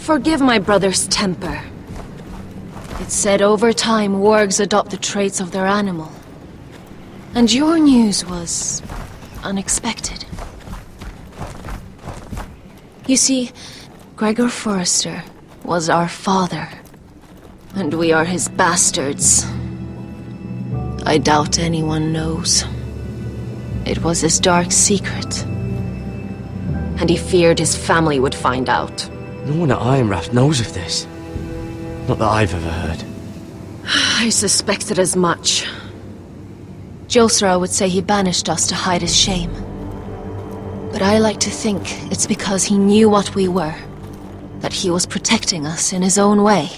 Forgive my brother's temper. It's said over time wargs adopt the traits of their animal. And your news was unexpected. You see, Gregor Forrester was our father, and we are his bastards. I doubt anyone knows. It was his dark secret, and he feared his family would find out. No one at Ironraft knows of this. Not that I've ever heard. I suspected as much. Josra would say he banished us to hide his shame. But I like to think it's because he knew what we were. That he was protecting us in his own way.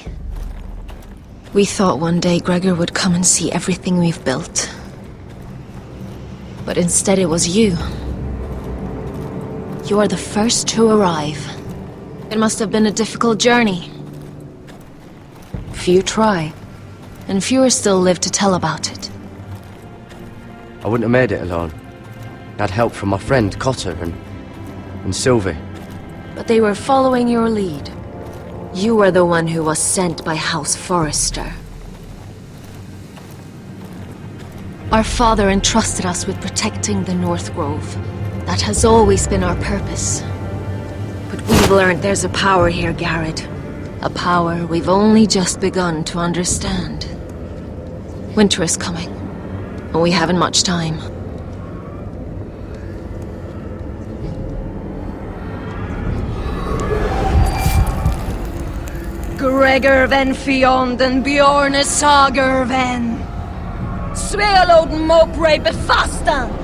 We thought one day Gregor would come and see everything we've built. But instead it was you. You are the first to arrive. It must have been a difficult journey. Few try, and fewer still live to tell about it. I wouldn't have made it alone. I had help from my friend Cotter and Sylvie. But they were following your lead. You were the one who was sent by House Forrester. Our father entrusted us with protecting the North Grove. That has always been our purpose. But we've learned there's a power here, Garrett. A power we've only just begun to understand. Winter is coming, and we haven't much time. Gregor ven Fionden Bjorne Sager ven. Svealoden Mopre befastan!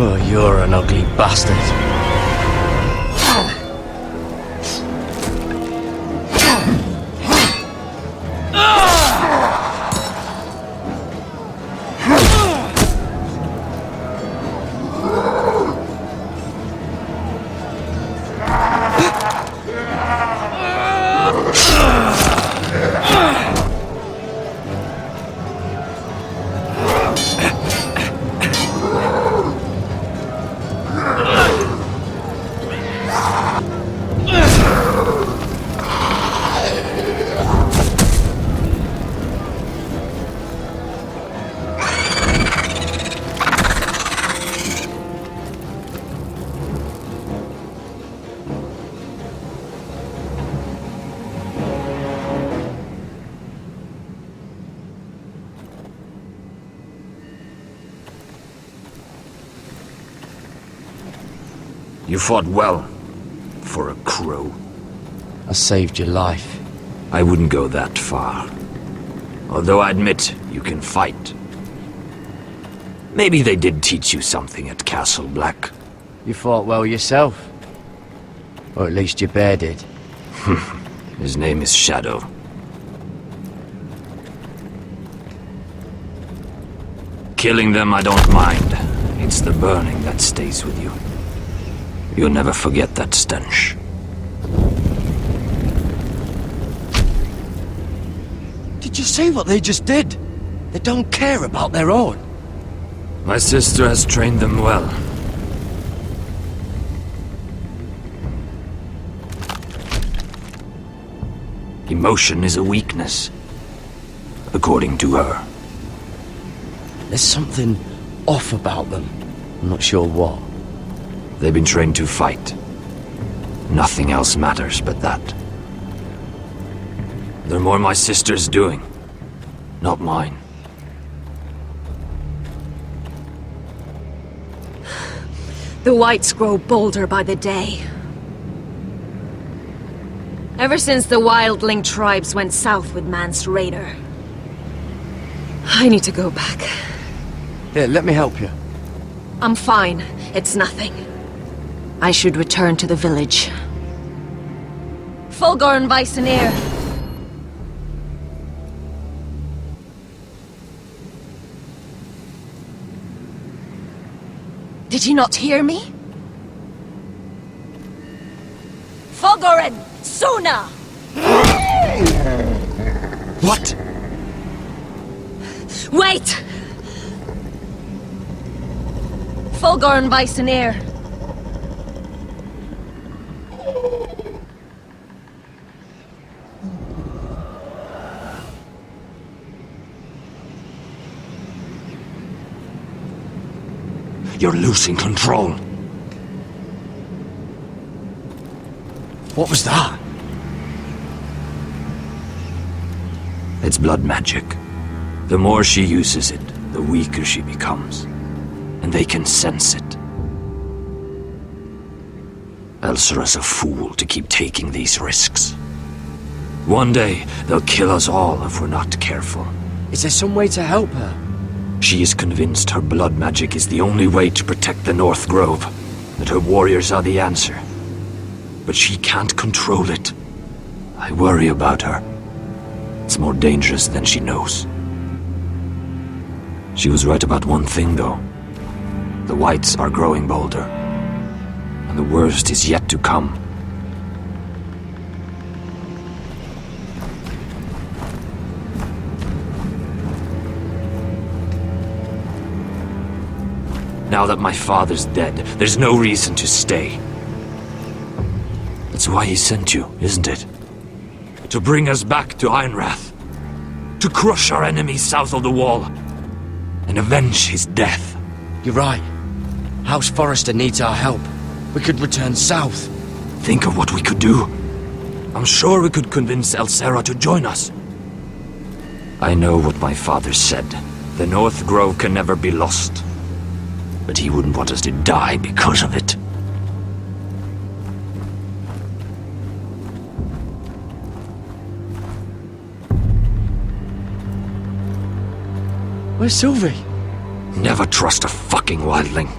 Oh, you're an ugly bastard. You fought well. For a crow. I saved your life. I wouldn't go that far. Although I admit, you can fight. Maybe they did teach you something at Castle Black. You fought well yourself. Or at least your bear did. His name is Shadow. Killing them I don't mind. It's the burning that stays with you. You'll never forget that stench. Did you see what they just did? They don't care about their own. My sister has trained them well. Emotion is a weakness, according to her. There's something off about them. I'm not sure what. They've been trained to fight. Nothing else matters but that. They're more my sister's doing, not mine. The whites grow bolder by the day. Ever since the wildling tribes went south with Mance Raider. I need to go back. Here, let me help you. I'm fine. It's nothing. I should return to the village. Fulgur and Vysenir. Did you not hear me? Fulgur and Suna! What? Wait! Fulgur and Vysenir. You're losing control. What was that? It's blood magic. The more she uses it, the weaker she becomes. And they can sense it. Elsera's a fool to keep taking these risks. One day, they'll kill us all if we're not careful. Is there some way to help her? She is convinced her blood magic is the only way to protect the North Grove, that her warriors are the answer. But she can't control it. I worry about her. It's more dangerous than she knows. She was right about one thing, though. The whites are growing bolder. And the worst is yet to come. Now that my father's dead, there's no reason to stay. That's why he sent you, isn't it? To bring us back to Ironrath. To crush our enemies south of the Wall. And avenge his death. You're right. House Forrester needs our help. We could return south. Think of what we could do. I'm sure we could convince Elsera to join us. I know what my father said. The North Grove can never be lost. But he wouldn't want us to die because of it. Where's Sylvie? Never trust a fucking wildling.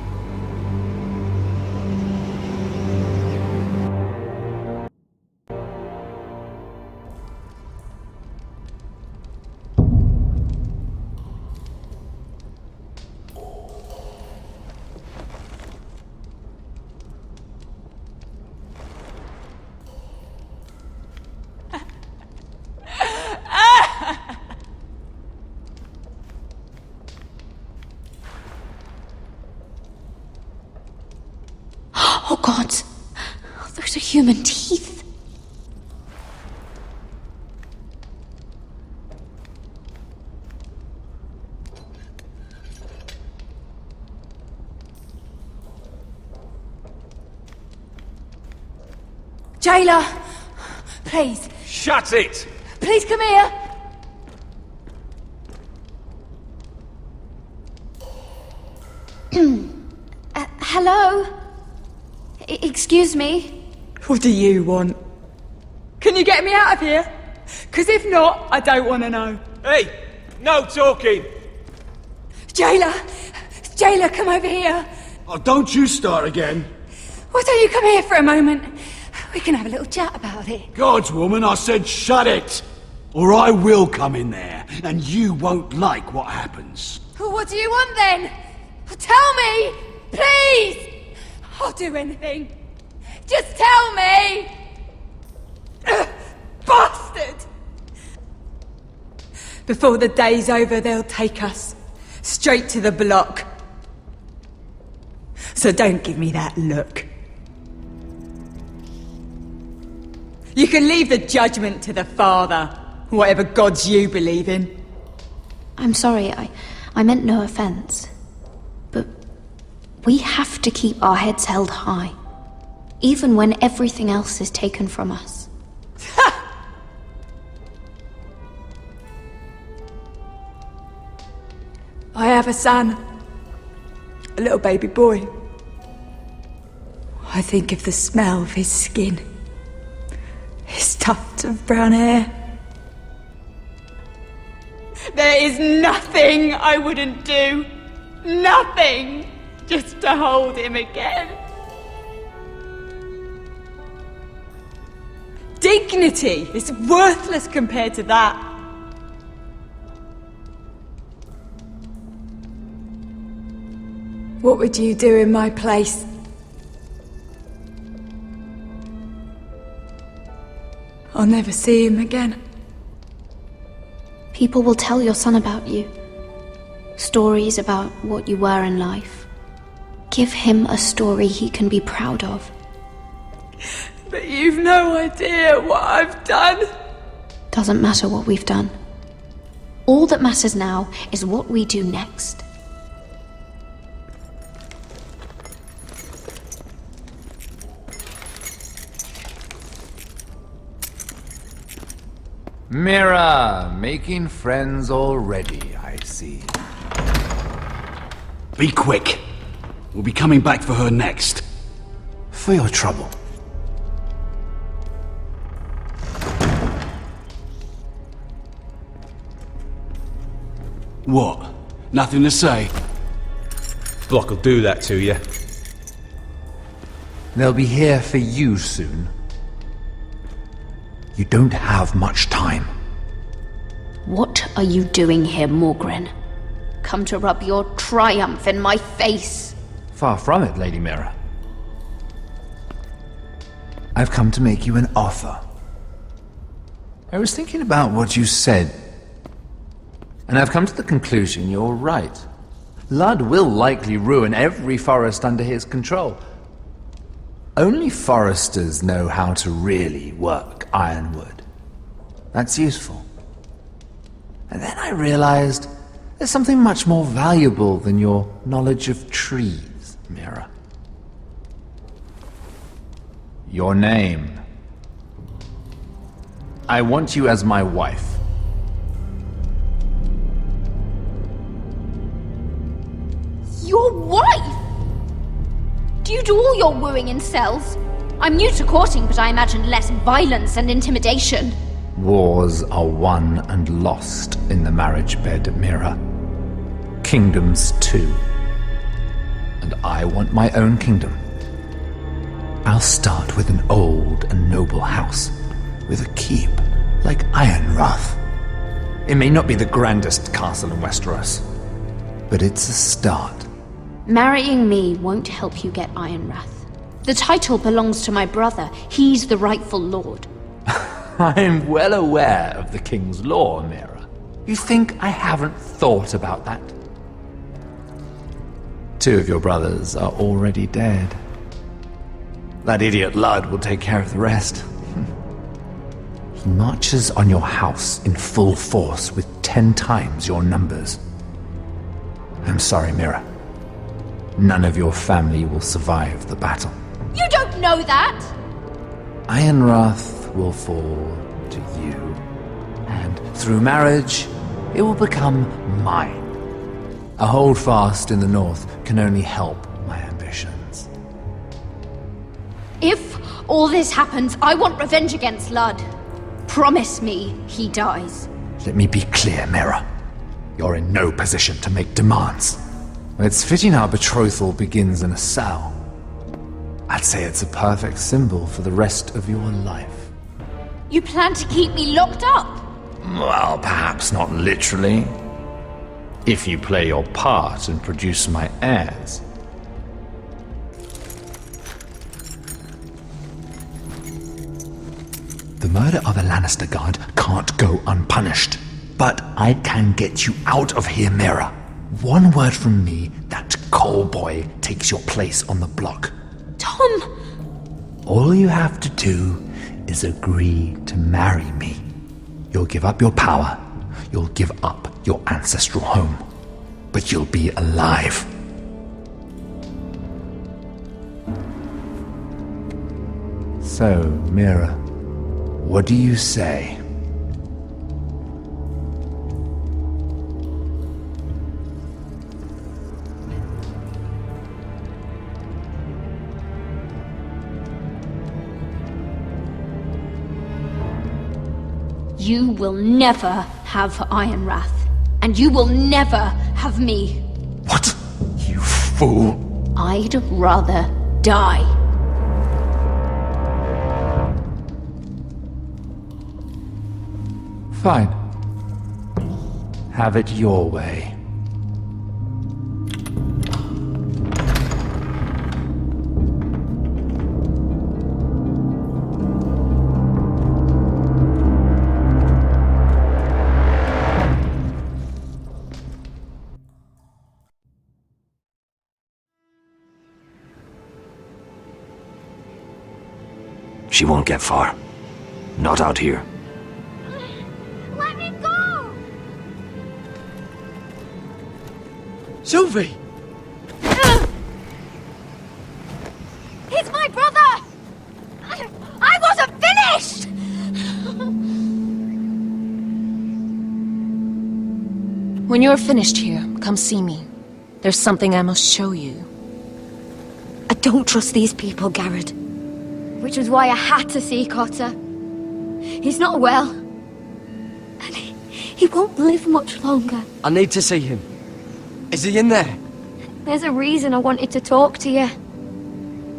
Oh God, those are human teeth. Jailer, please. Shut it! Please come here. Hello? Excuse me? What do you want? Can you get me out of here? Because if not, I don't want to know. Hey! No talking! Jailer! Jailer, come over here! Oh, don't you start again. Why don't you come here for a moment? We can have a little chat about it. God's woman, I said shut it! Or I will come in there, and you won't like what happens. Well, what do you want then? Tell me! Please! I'll do anything. Just tell me! Bastard! Before the day's over, they'll take us straight to the block. So don't give me that look. You can leave the judgment to the Father, whatever gods you believe in. I'm sorry, I meant no offense. But we have to keep our heads held high, even when everything else is taken from us. I have a son. A little baby boy. I think of the smell of his skin. His tuft of brown hair. There is nothing I wouldn't do. Nothing! Just to hold him again. Dignity is worthless compared to that. What would you do in my place? I'll never see him again. People will tell your son about you. Stories about what you were in life. Give him a story he can be proud of. But you've no idea what I've done. Doesn't matter what we've done. All that matters now is what we do next. Mira, making friends already, I see. Be quick. We'll be coming back for her next. For your trouble. What? Nothing to say? Block will do that to you. They'll be here for you soon. You don't have much time. What are you doing here, Morgren? Come to rub your triumph in my face. Far from it, Lady Mira. I've come to make you an offer. I was thinking about what you said, and I've come to the conclusion you're right. Ludd will likely ruin every forest under his control. Only foresters know how to really work ironwood. That's useful. And then I realized there's something much more valuable than your knowledge of trees, Mira. Your name. I want you as my wife. Your wife? Do you do all your wooing in cells? I'm new to courting, but I imagined less violence and intimidation. Wars are won and lost in the marriage bed, Mira. Kingdoms too. And I want my own kingdom. I'll start with an old and noble house, with a keep like Ironrath. It may not be the grandest castle in Westeros, but it's a start. Marrying me won't help you get Ironrath. The title belongs to my brother. He's the rightful lord. I'm well aware of the king's law, Mira. You think I haven't thought about that? 2 of your brothers are already dead. That idiot Ludd will take care of the rest. He marches on your house in full force with 10 times your numbers. I'm sorry, Mira. None of your family will survive the battle. You don't know that! Ironrath will fall to you, and through marriage, it will become mine. A holdfast in the north can only help my ambitions. all this happens, I want revenge against Ludd. Promise me he dies. Let me be clear, Mira. You're in no position to make demands. It's fitting our betrothal begins in a cell. I'd say it's a perfect symbol for the rest of your life. You plan to keep me locked up? Well, perhaps not literally. If you play your part and produce my heirs. The murder of a Lannister guard can't go unpunished. But I can get you out of here, Mira. One word from me, that coal boy takes your place on the block. Tom! All you have to do is agree to marry me. You'll give up your power. You'll give up your ancestral home. But you'll be alive. So, Mira, what do you say? You will never have Iron Wrath. And you will never have me. What? You fool! I'd rather die. Fine. Have it your way. She won't get far. Not out here. Let me go! Sylvie! He's my brother! I wasn't finished! When you're finished here, come see me. There's something I must show you. I don't trust these people, Garrett. Which was why I had to see Cotter. He's not well. And he won't live much longer. I need to see him. Is he in there? There's a reason I wanted to talk to you.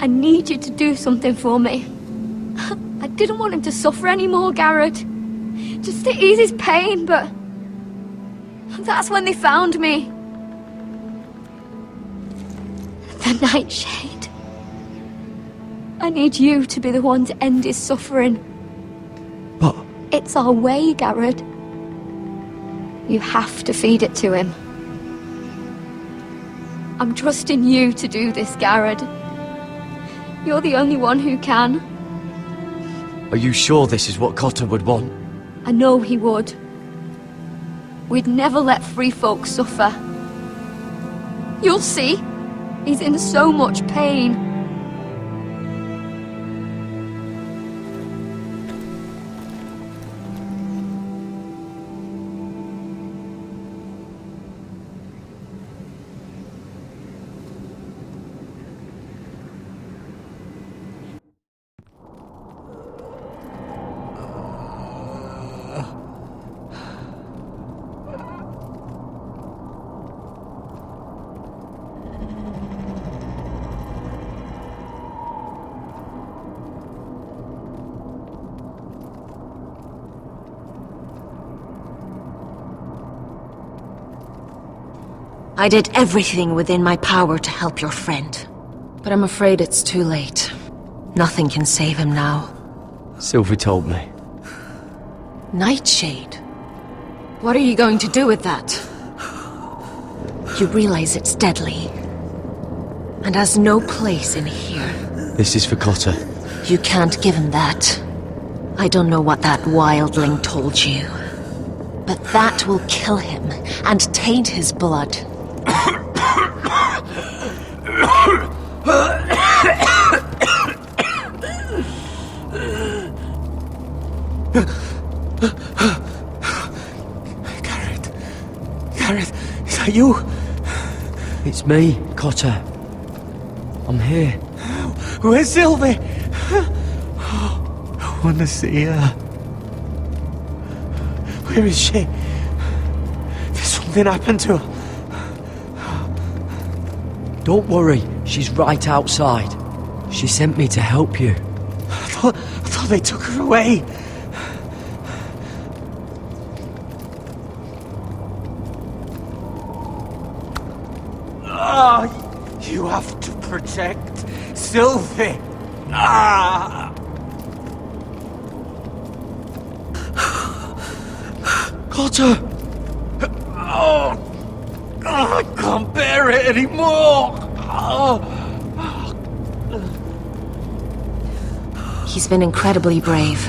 I need you to do something for me. I didn't want him to suffer anymore, Garrett. Just to ease his pain, but... that's when they found me. The Nightshade. I need you to be the one to end his suffering. But... It's our way, Garrett. You have to feed it to him. I'm trusting you to do this, Garrett. You're the only one who can. Are you sure this is what Cotter would want? I know he would. We'd never let free folk suffer. You'll see. He's in so much pain. I did everything within my power to help your friend. But I'm afraid it's too late. Nothing can save him now. Sylvie told me. Nightshade? What are you going to do with that? You realize it's deadly. And has no place in here. This is for Cotter. You can't give him that. I don't know what that wildling told you. But that will kill him and taint his blood. Garrett, is that you? It's me, Cotter. I'm here. Where's Sylvie? want to see her. Where is she? Did something happen to her? Don't worry, she's right outside. She sent me to help you. I thought they took her away. Ah, you have to protect Sylvie. Ah! Cotter! Oh, I can't bear it anymore. Oh. He's been incredibly brave.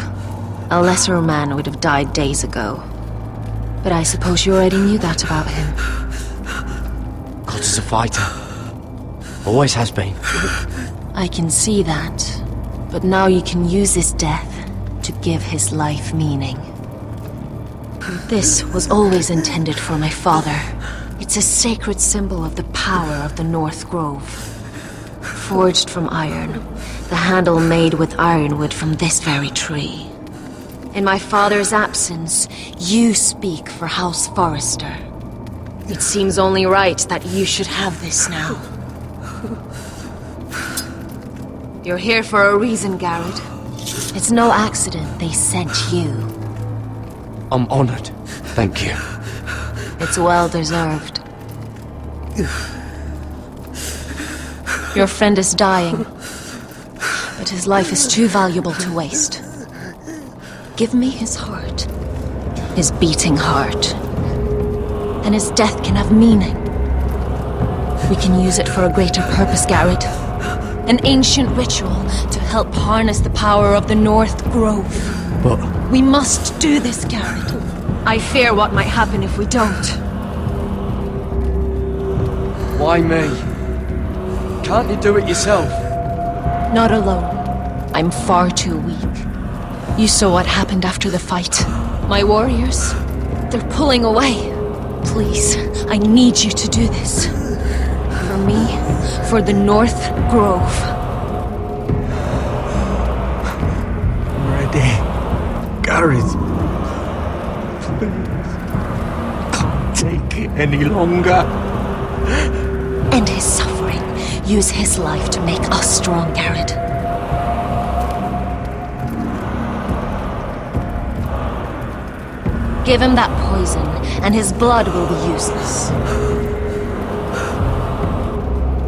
A lesser man would have died days ago. But I suppose you already knew that about him. Cotter's a fighter. Always has been. I can see that. But now you can use his death to give his life meaning. This was always intended for my father. It's a sacred symbol of the power of the North Grove. Forged from iron, the handle made with ironwood from this very tree. In my father's absence, you speak for House Forrester. It seems only right that you should have this now. You're here for a reason, Garrett. It's no accident they sent you. I'm honored. Thank you. It's well deserved. Your friend is dying, but his life is too valuable to waste. Give me his heart, his beating heart, and his death can have meaning. We can use it for a greater purpose, Garrett. An ancient ritual to help harness the power of the North Grove. But We must do this, Garrett. I fear what might happen if we don't. why me? Can't you do it yourself? Not alone. I'm far too weak. You saw what happened after the fight. My warriors, they're pulling away. Please, I need you to do this. For me, for the North Grove. I'm ready. Garrett. Please. Can't take it any longer. End his suffering. Use his life to make us strong, Garrett. Give him that poison, and his blood will be useless.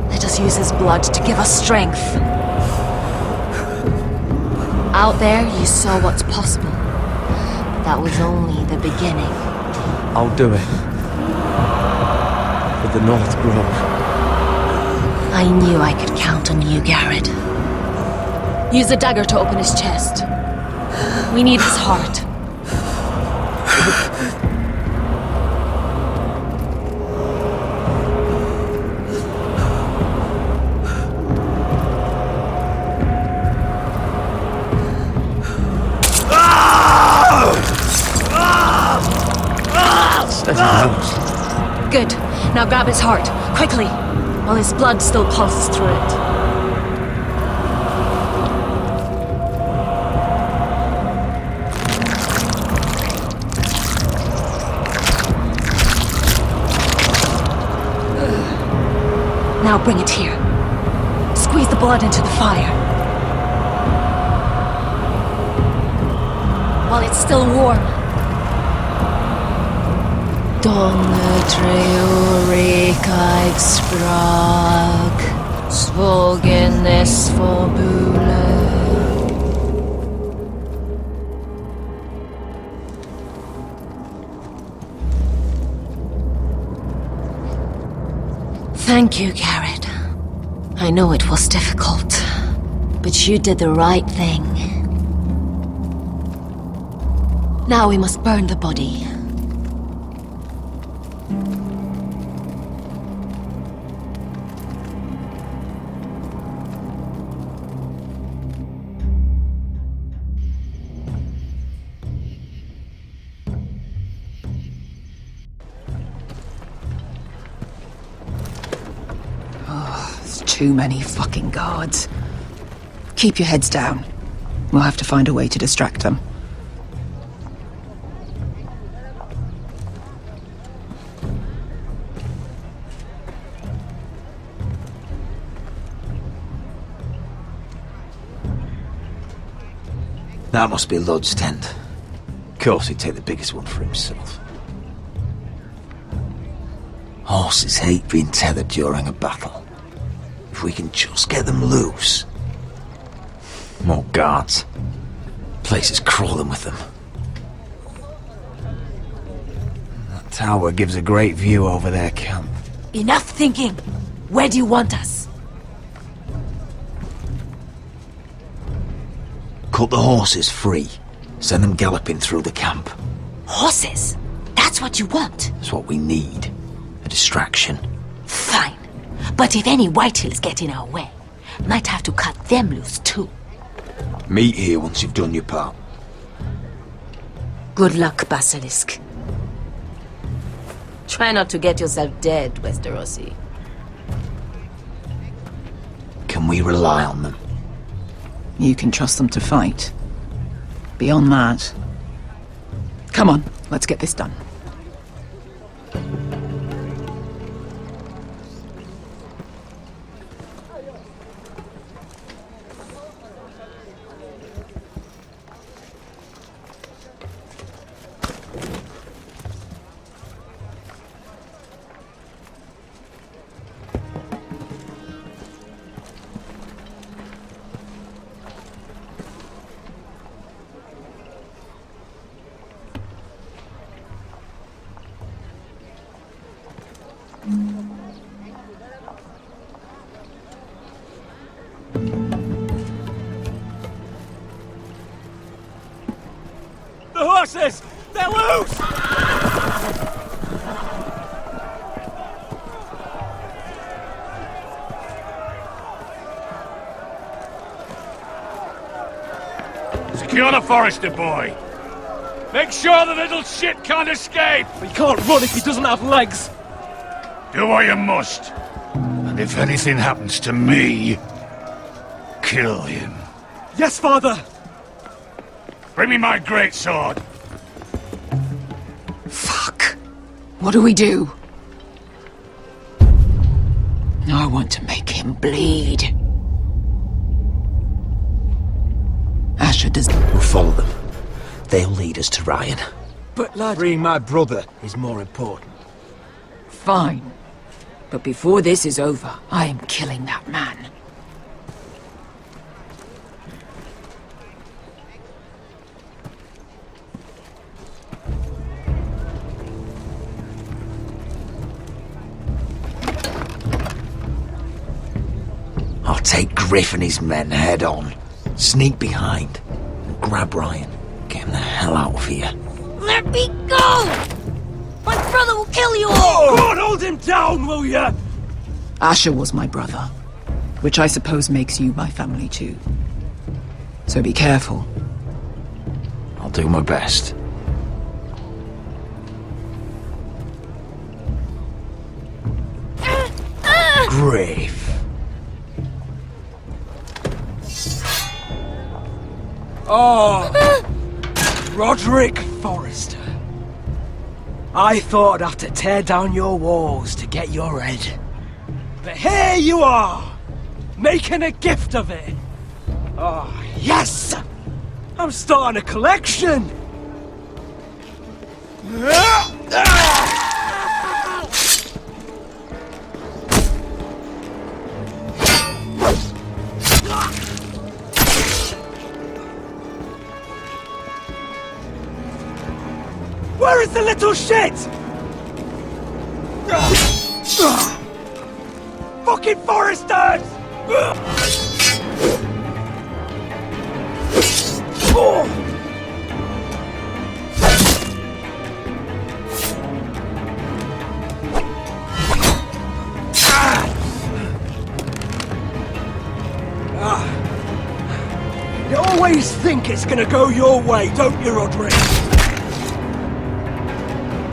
Let us use his blood to give us strength. Out there, you saw what's possible. But that was only the beginning. I'll do it. For the North Grove. I knew I could count on you, Garrett. Use a dagger to open his chest. We need his heart. Good. Now grab his heart, quickly, while his blood still pulses through it. Now bring it here. Squeeze the blood into the fire. While it's still warm. Donne treoricaig sprag, svogenes fabule. Thank you, Garrett. I know it was difficult, but you did the right thing. Now we must burn the body. Too many fucking guards. Keep your heads down. We'll have to find a way to distract them. That must be Lud's tent. Of course he'd take the biggest one for himself. Horses hate being tethered during a battle. If we can just get them loose. More guards. Place is crawling with them. That tower gives a great view over their camp. Enough thinking! Where do you want us? Cut the horses free. Send them galloping through the camp. Horses? That's what you want? That's what we need. A distraction. Fine. But if any Whitehills get in our way, might have to cut them loose too. Meet here once you've done your part. Good luck, Basilisk. Try not to get yourself dead, Westerosi. Can we rely on them? You can trust them to fight. Beyond that... Come on, let's get this done. The horses! They're loose! Secure the Forester boy. Make sure the little shit can't escape. He can't run if he doesn't have legs. Do what you must. And if anything happens to me, kill him. Yes, father! Bring me my greatsword. Fuck. What do we do? I want to make him bleed. Asher does... We'll follow them. They'll lead us to Ryan. But lad... Freeing my brother is more important. Fine. But before this is over, I am killing that man. I'll take Griff and his men head on. Sneak behind. And grab Ryan. Get him the hell out of here. Let me go! My brother will kill you all! Go on, hold him down, will ya? Asher was my brother, which I suppose makes you my family too. So be careful. I'll do my best. Griff. Oh, Roderick Forrester. I thought I'd have to tear down your walls to get your head. But here you are, making a gift of it. Oh, yes! I'm starting a collection! Where is the little shit? Fucking Foresters! You always think it's gonna go your way, don't you, Roderick?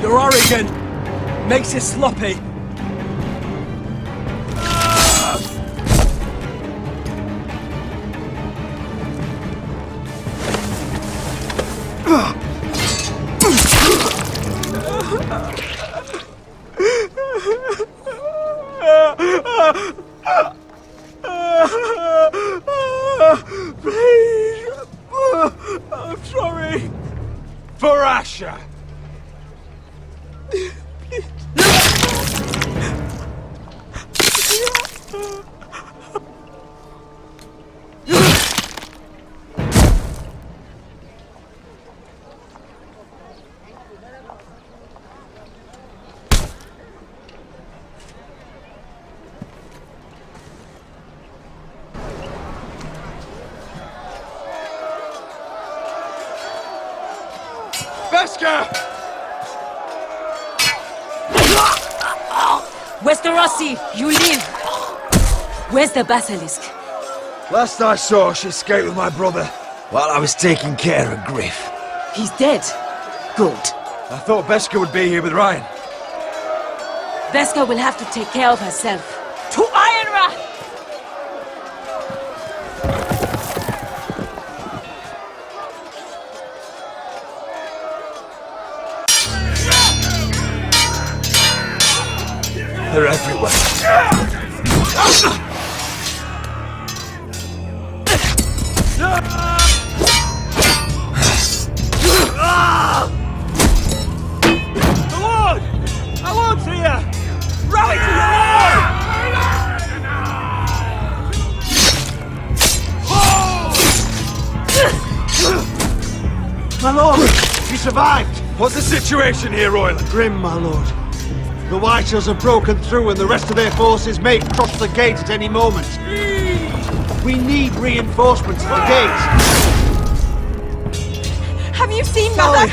You're arrogant. Makes you sloppy. Please! I'm sorry! For Asher! Veska! Westerosi, you live! Where's the basilisk? Last I saw, she escaped with my brother while I was taking care of Griff. He's dead. Good. I thought Veska would be here with Ryan. Veska will have to take care of herself. To Ironra! They're everywhere. The Lord! Our Lord's here! Rally to the Lord! My Lord! You survived! What's the situation here, Royland? Grim, my Lord. The Whitehills have broken through and the rest of their forces may cross the gate at any moment. We need reinforcements at the gate. Have you seen Mother?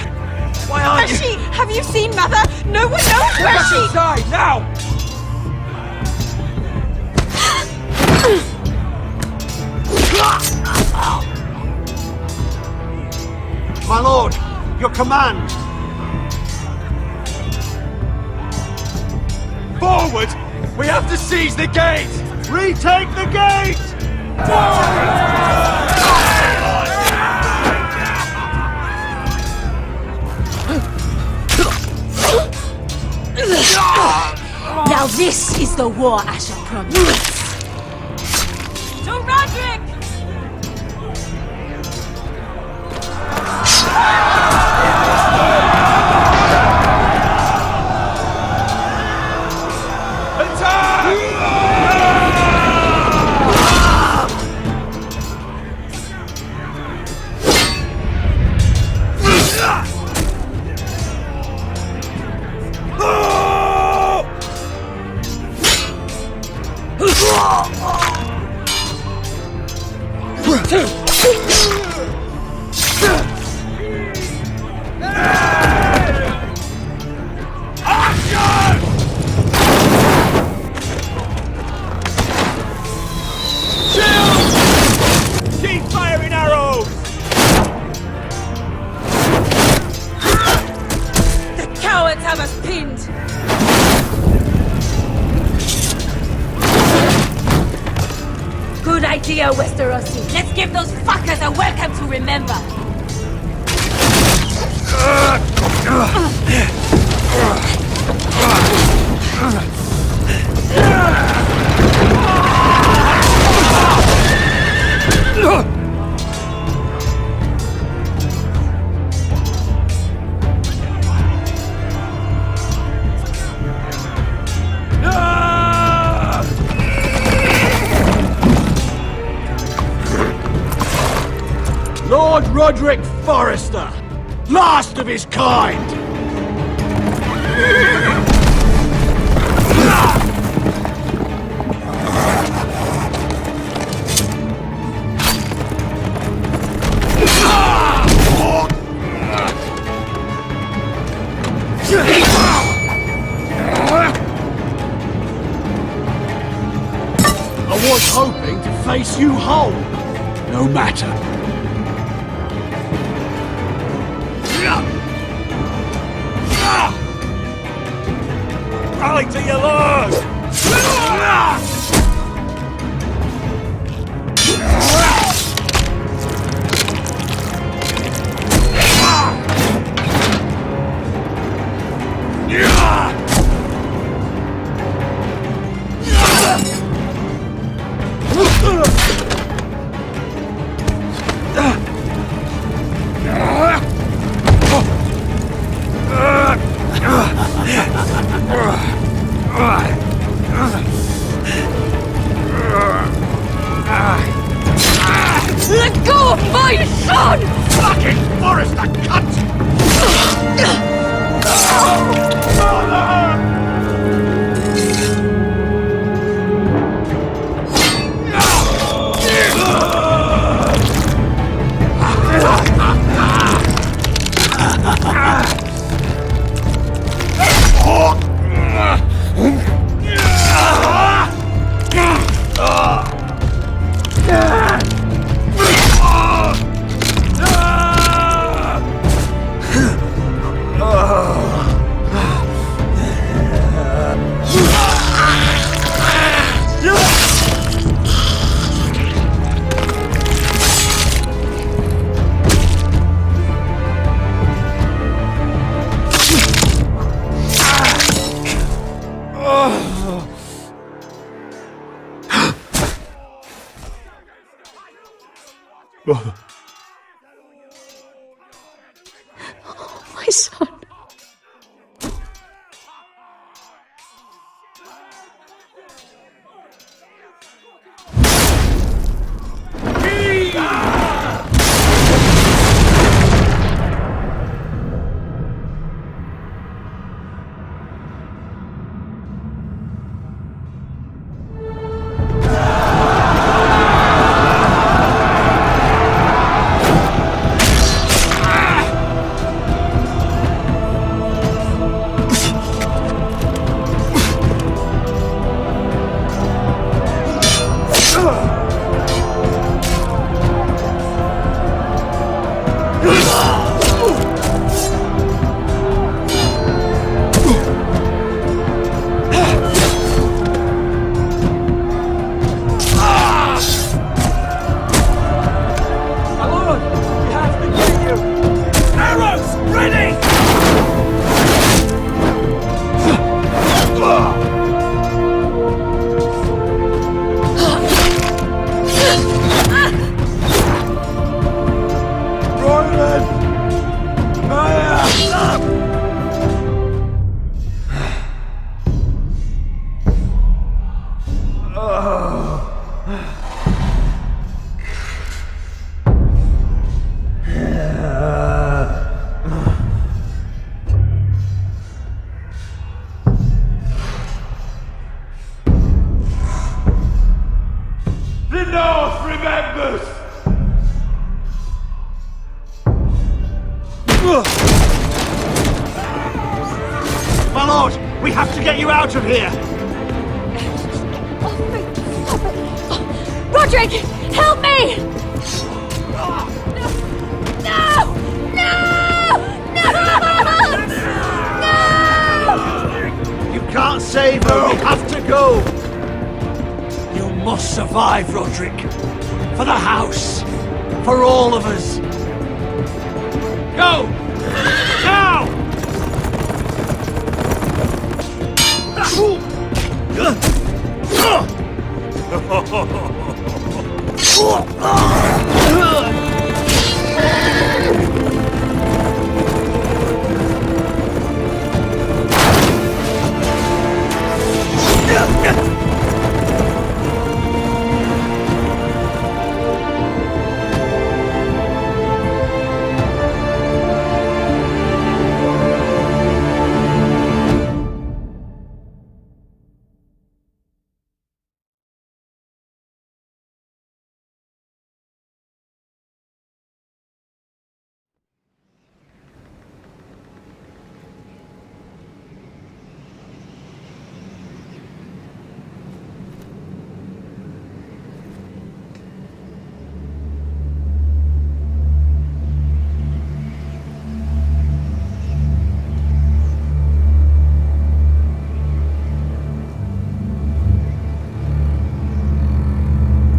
Why aren't Where's she? Have you seen Mother? No one knows Get where back she... inside, now! My lord, your command! Forward! We have to seize the gate! Retake the gate! Now this is the war Asher promised. To Roderick! Keep firing arrows! The cowards have us pinned! Good idea, Westerosi. Let's give those fuckers a welcome to remember. Lord Roderick Forrester, last of his kind! I was hoping to face you whole. No matter. Rally to your lord! on! Fucking Forrester, cunt! My son. The North remembers! My lord, we have to get you out of here! Roderick, help me! No! No! No! You can't save her, we have to go! You must survive, Roderick. For the house. For all of us. Go! Now!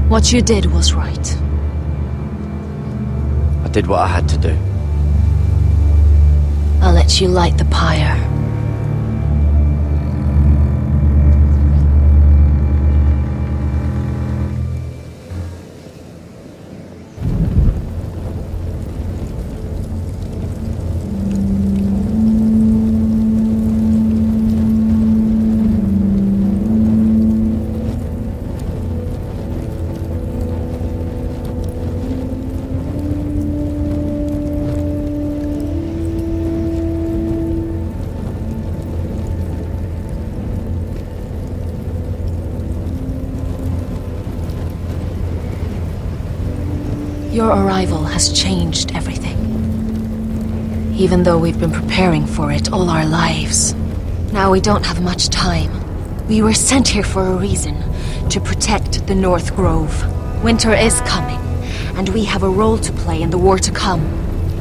What you did was right. I did what I had to do. I'll let you light the pyre. Your arrival has changed everything. Even though we've been preparing for it all our lives. Now we don't have much time. We were sent here for a reason. To protect the North Grove. Winter is coming, and we have a role to play in the war to come.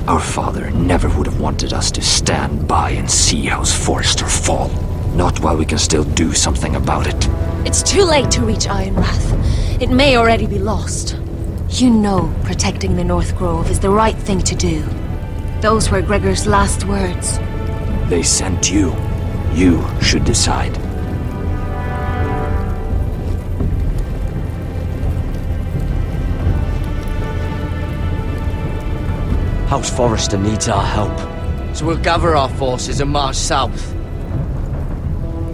Our father never would have wanted us to stand by and see House Forrester fall. Not while we can still do something about it. It's too late to reach Ironwrath. It may already be lost. You know protecting the North Grove is the right thing to do. Those were Gregor's last words. They sent you. You should decide. House Forrester needs our help. So we'll gather our forces and march south.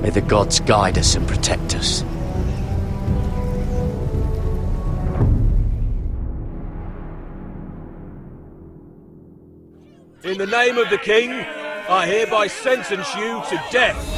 May the gods guide us and protect us. In the name of the king, I hereby sentence you to death.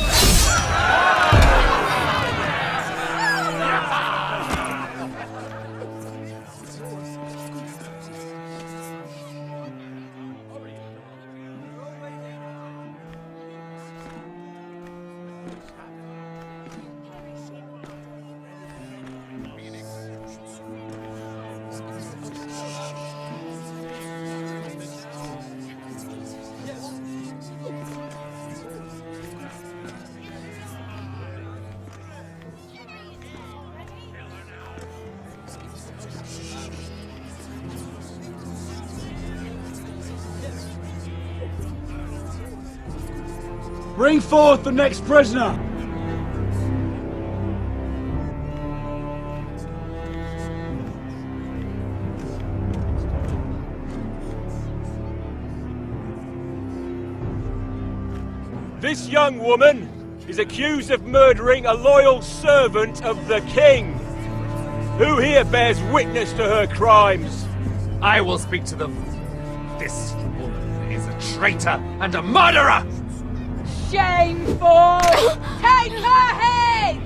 Bring forth the next prisoner! This young woman is accused of murdering a loyal servant of the king. Who here bears witness to her crimes? I will speak to them. This woman is a traitor and a murderer! Shameful! Take her head!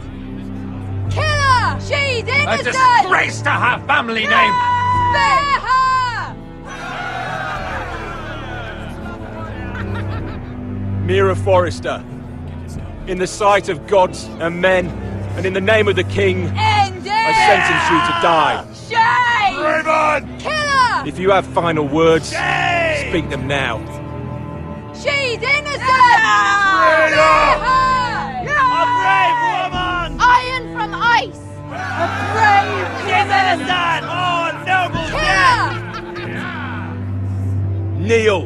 Kill her! She's innocent! A disgrace to her family name! Spare her! Mira Forrester, in the sight of gods and men, and in the name of the king, End it! I sentence you to die. Shame! Raven! Kill her! If you have final words, Shame! speak them now. She's innocent! Spare her! A brave woman! Iron from ice! A brave She's innocent! Oh, noble death! Kneel.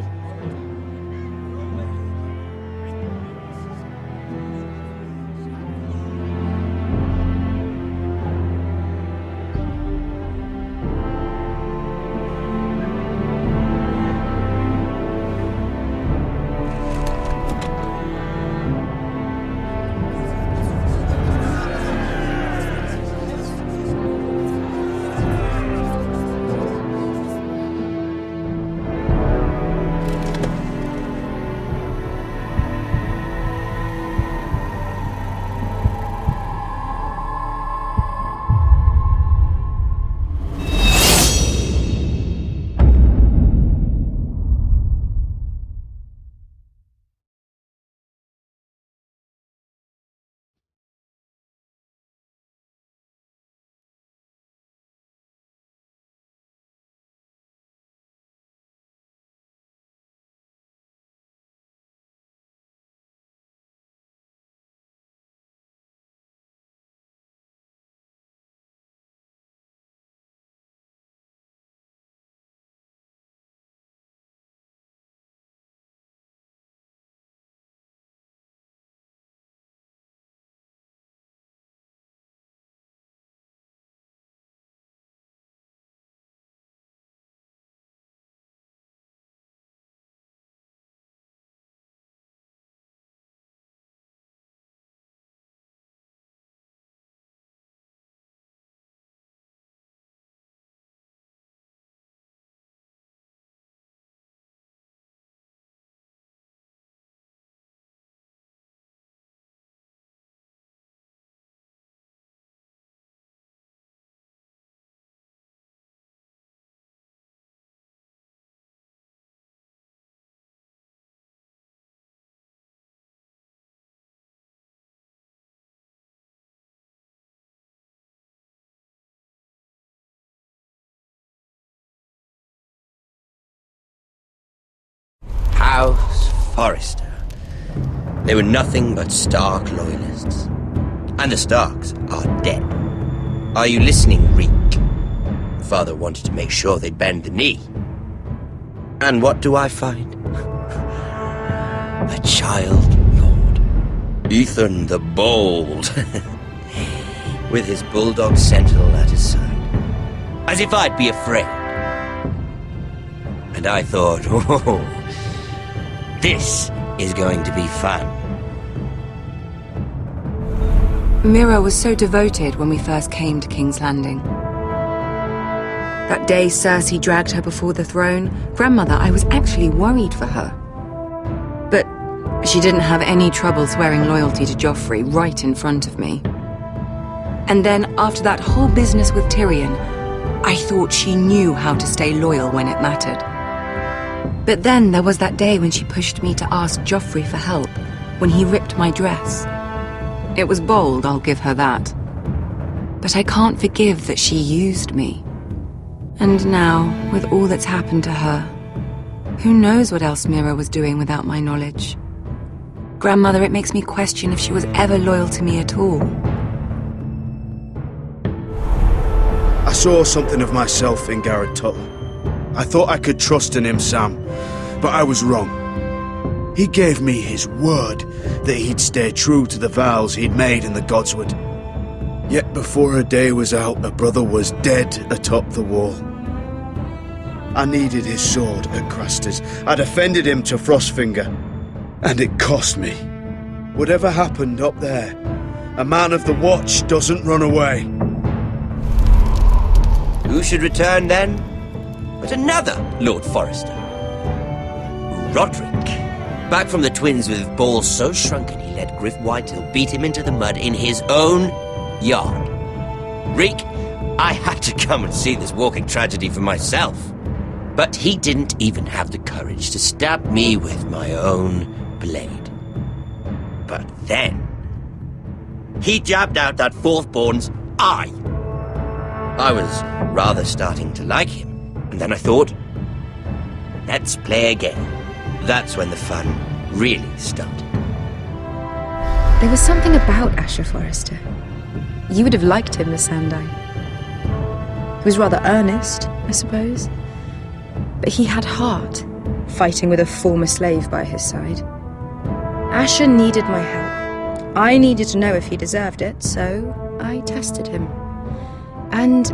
House Forrester. They were nothing but Stark loyalists. And the Starks are dead. Are you listening, Reek? Father wanted to make sure they'd bend the knee. And what do I find? A child lord. Ethan the Bold. With his bulldog sentinel at his side. As if I'd be afraid. And I thought, oh, this is going to be fun. Mira was so devoted when we first came to King's Landing. That day Cersei dragged her before the throne, Grandmother, I was actually worried for her. But she didn't have any trouble swearing loyalty to Joffrey right in front of me. And then, after that whole business with Tyrion, I thought she knew how to stay loyal when it mattered. But then there was that day when she pushed me to ask Joffrey for help, when he ripped my dress. It was bold, I'll give her that. But I can't forgive that she used me. And now, with all that's happened to her, who knows what else Mira was doing without my knowledge? Grandmother, it makes me question if she was ever loyal to me at all. I saw something of myself in Garrett Tuttle. I thought I could trust in him, Sam, but I was wrong. He gave me his word that he'd stay true to the vows he'd made in the Godswood. Yet before a day was out, a brother was dead atop the wall. I needed his sword at Craster's. I defended him to Frostfinger, and it cost me. Whatever happened up there, a man of the Watch doesn't run away. Who should return then? But another Lord Forrester. Roderick. Back from the Twins with balls so shrunken he let Griff Whitehill beat him into the mud in his own yard. Reek, I had to come and see this walking tragedy for myself. But he didn't even have the courage to stab me with my own blade. But then, he jabbed out that fourth-born's eye. I was rather starting to like him, and then I thought, let's play again. That's when the fun really started. There was something about Asher Forrester. You would have liked him, Miss Sandine. He was rather earnest, I suppose. But he had heart, fighting with a former slave by his side. Asher needed my help. I needed to know if he deserved it, so I tested him. And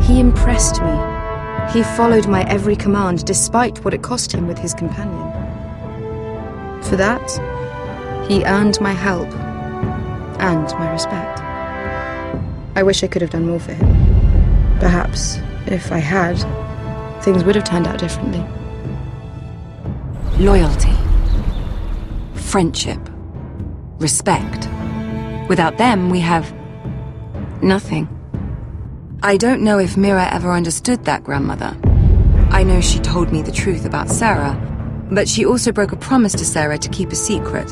he impressed me. He followed my every command, despite what it cost him with his companion. For that, he earned my help and my respect. I wish I could have done more for him. Perhaps, if I had, things would have turned out differently. Loyalty. Friendship. Respect. Without them, we have nothing. I don't know if Mira ever understood that, Grandmother. I know she told me the truth about Sarah, but she also broke a promise to Sarah to keep a secret.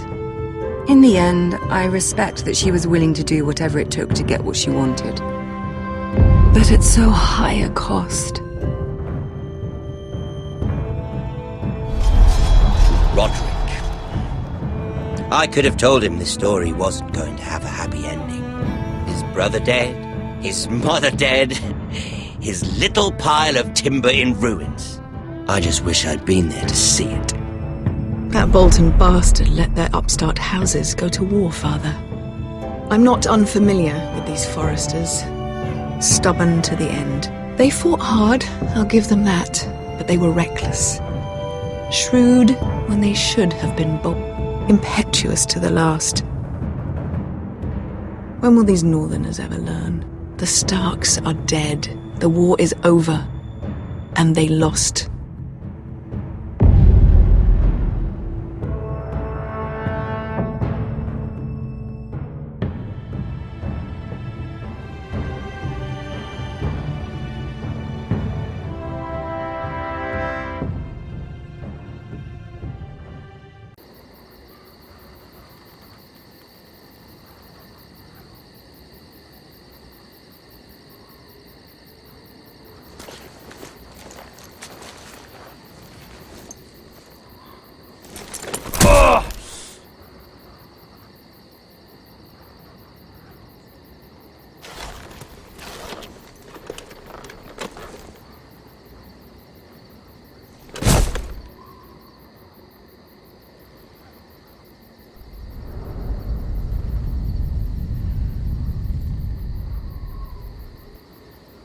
In the end, I respect that she was willing to do whatever it took to get what she wanted. But at so high a cost. Roderick. I could have told him this story wasn't going to have a happy ending. His brother dead, his mother dead, his little pile of timber in ruins. I just wish I'd been there to see it. That Bolton bastard let their upstart houses go to war, Father. I'm not unfamiliar with these Forresters. Stubborn to the end. They fought hard, I'll give them that, but they were reckless. Shrewd when they should have been bold. Impetuous to the last. When will these Northerners ever learn? The Starks are dead. The war is over. And they lost.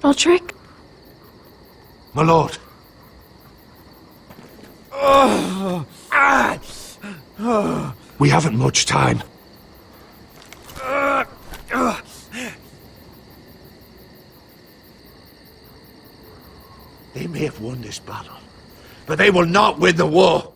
Roderick? My lord. We haven't much time. They may have won this battle, but they will not win the war.